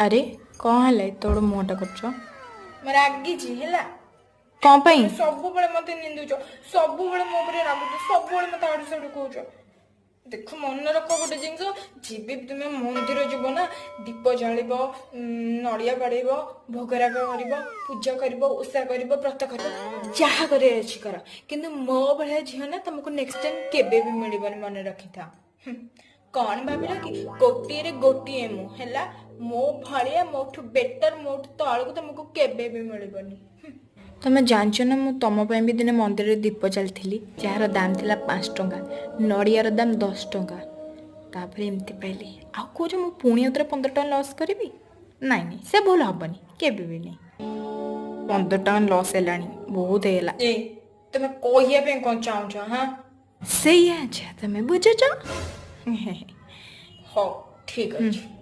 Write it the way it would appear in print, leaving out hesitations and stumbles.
अरे कौन है तोड़ मुहटा कर मैं रागिची है कौन पाई सब मत निंदुच सब मो रागुच सब मत आड़ू साड़ू कौच देख मन रख गोटे जिनस जी तुम्हें मंदिर जीव ना दीप जाल नड़िया बाड़ेब भोगराग कर पूजा कर ओषा कर व्रत कर जहाँ कर किंतु मो भाया झील ना तुमको नेक्स्ट टाइम केबे भी मिलबनी मन रखी था कौन भाविल कि गोटे गोटे मुला मो भाया मोठू बेटर मोठू तल को तुमको केबे भी मिलबनी तुम्हें जानच ना मु तुम भी दिने मंदिर में दीप चलती जार दाम थी 5 टंका नड़ियार दाम 10 टंका तापर एमती पाइली आ कौच मु पुणी उतरे 15 टका लॉस करी नाई नहीं से भूल हेनी केबे भी नहीं 15 टका लॉस है बहुत है तुम कहने कौन चाहूच हाँ से तुम्हें बुझुच हाँ ठीक अच्छे